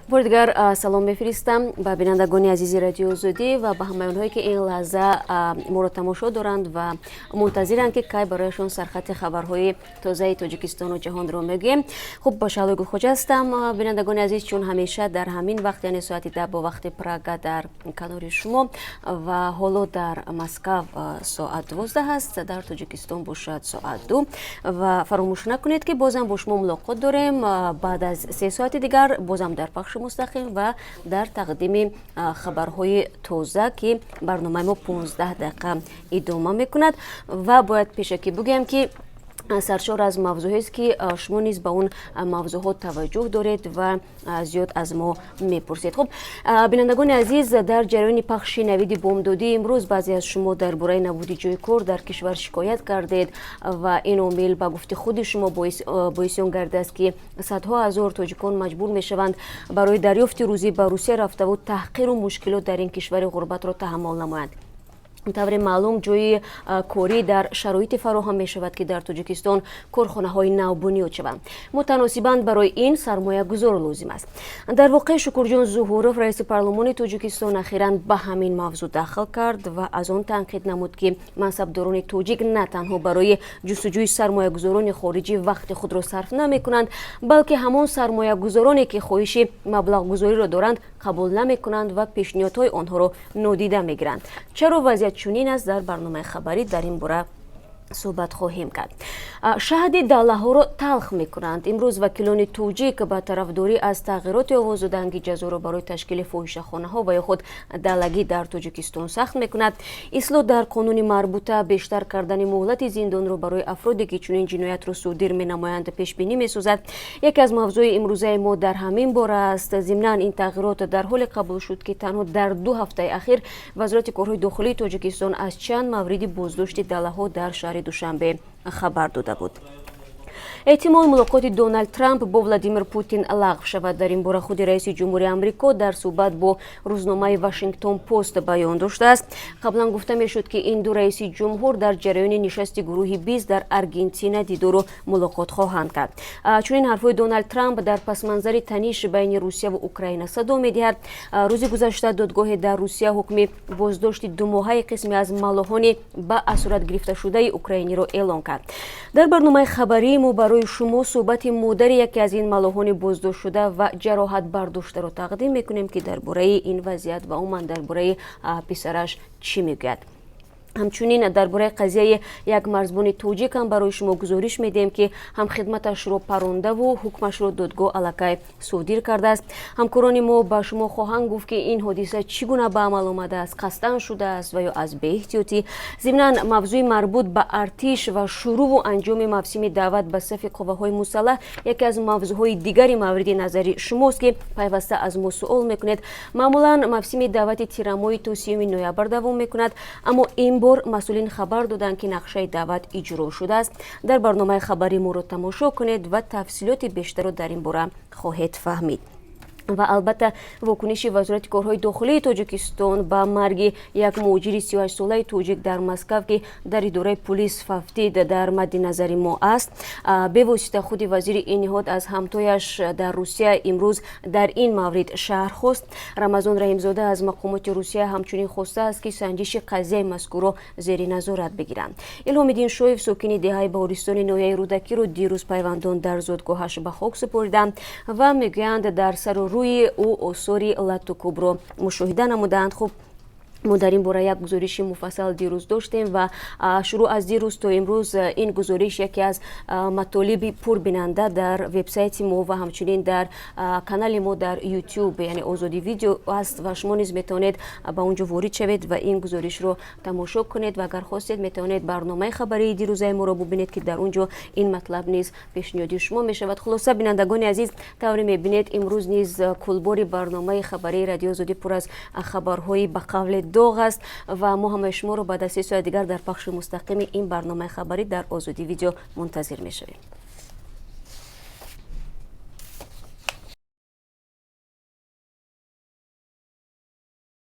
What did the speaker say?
بار دیگر سلام میفرستم به بینندگان عزیز رادیو آزادی و به همه اونهایی که این لحظه ما را تماشا دارند و منتظرند که کی برایشان سرخط خبرهای تازه تاجیکستان و جهان رو میگیم. خب با شالوی گلخوج هستم بینندگان عزیز، چون همیشه در همین وقت یعنی ساعت 10 با وقت پراگ در کنار شما و حالا در مسکو ساعت 12 است، در تاجیکستان باشد ساعت 2 و فراموش نکنید که بازم با شما ملاقات داریم بعد از 3 ساعت دیگر بازم در پخش مستقیم و در تقدیم خبرهای تازه که برنامه ما 15 دقیقه ادامه میکند و باید پیشکی بگم که سرشار از موضوعی است که شما نیز به اون موضوعات توجه دارید و زیاد از ما میپرسید. خب بینندگان عزیز، در جریان پخش نوید بامدادی امروز بعضی از شما درباره نبود جای کار در کشور شکایت کردید و این عامل به گفته خود شما باعث آن گرده است که صدها هزار تاجیکان مجبور میشوند برای دریافت روزی به روسیه رفته و تحقیر و مشکلات در این کشور غربت را تحمل نمایند. طور معلوم جای کاری در شرایط فراهم می شود که در تاجیکستان کارخانه های نو بنیاد شوند. متناسباً برای این سرمایه گذار لازم است. در واقع شکرجان ظهوروف رئیس پارلمان تاجیکستان اخیراً به همین موضوع دخل کرد و از آن تنقید نمود که منصبداران تاجیک نه تنها برای جستجوی سرمایه گذاران خارجی وقت خود را صرف نمی کنند، بلکه همان سرمایه گذارانی که خواهش مبلغ گذاری را دارند قبول نمی کنند و پیشنهادهای آنها را نادیده می گیرند. چرا وضعیت چنین است؟ در برنامه خبری در این باره صحبت خواهیم کرد. شهد داله ها را تلخ می کنند. امروز وکیلان توجیک به طرفداری از تغییرات آواز دادن جزا را برای تشکیل فاحشه‌خانه ها و یا خود دلگی در تاجیکستان سخت می کند. اصلاح در قانون مربوطه بیشتر کردن مهلت زندان را برای افرادی که چنین جنایت را صادر می نمایند پیش بینی می سازد. یکی از موضوع امروزه ما در همین باره است. ضمناً این تغییرات در حال قبول شد که تنها در 2 هفته اخیر وزارت کارهای داخلی تاجیکستان از چند مورد بازداشت داله ها در شهر دوشنبه خبر داده بود. احتمال ملاقات دونالد ترامپ با ولادیمیر پوتین لغو شود. در این باره خود رئیس جمهوری آمریکا در صحبت با روزنامه واشنگتن پست بیان داشته است. قبلا گفته میشد که این دو رئیس جمهور در جریان نشست گروه 20 در آرژانتین دیدار و ملاقات خواهند کرد. چنین حرفهای دونالد ترامپ در پس منظر تنش بین روسیه و اوکراین صدا می‌دهد. روز گذشته دادگاه در روسیه حکم بازداشت 2 ماهه قسمی از ملاحان به اسارت گرفته شده اوکراینی را اعلام کرد. در برنامه خبری ما برای شما صحبت مادر یکی از این ملاحان بازداشت شده و جراحت برداشته را تقدیم میکنیم که درباره این وضعیت و عموما درباره پسرش چی میگوید. همچنین درباره قضیه یک مرزبان تاجیک هم برای شما گزارش میدیم که هم خدمتش را پرونده و حکمش را دادگاه الکی صادر کرده است. همکاران ما با شما خواهند گفت که این حادثه چگونه به عمل آمده است، قصداً شده است و یا از بی احتیاطی. ضمناً موضوع مربوط به ارتش و شروع و انجام موسم دعوت به صف قوه‌های مسلح یکی از موضوعهای دیگری مورد نظر شماست که پیوسته از ما سوال میکنید. معمولاً موسم دعوت تیرماه تا 30 نوامبر دوام میکند، اما این بار مسئولین خبر دادند که نقشه دعوت اجرا شده است. در برنامه خبری ما را تماشا کنید و تفصیلات بیشتر را در این باره خواهید فهمید. و البته واکنش وزارت کارهای داخلی تاجیکستان به مرگ یک مهاجر 38 ساله تاجیک در مسکو که در اداره پلیس ففتید در مد نظر ما است. به واسطه خود وزیر این نهاد از همتایش در روسیه امروز در این مورد شهر خواست. رمضان رحیمزاده از مقامات روسیه همچنین خواسته است که سنجش قضیه مذکور را زیر نظارت بگیرند. الهام‌الدین شویف ساکن دهه بهارستان نویه رودکی رو دیروز پیوندان در زادگاهش به خاک سپردند و میگویند در سر روی او آثاری لطو کبرا مشاهده نمودند. خب ما در این باره یک گزارش مفصل دیروز داشتیم و شروع از دیروز تا امروز این گزارش یکی از مطالب پربیننده در وبسایت ما و همچنین در کانال ما در یوتیوب یعنی آزادی ویدیو است و شما نیز میتونید به اونجا وارد شوید و این گزارش رو تماشا کنید و اگر خواستید میتونید برنامه خبری دیروز ما رو ببینید که در اونجا این مطلب نیز پیشنهادی شما میشود. خلاصه بینندگان عزیز، طوری میبینید امروز نیز کلباری برنامه خبری رادیو آزادی پر از خبرهای به قول داغ است و ما همه شما رو بعد از 3 ساعت دیگر در پخش مستقیم این برنامه خبری در آزادی ویدیو منتظر میشویم.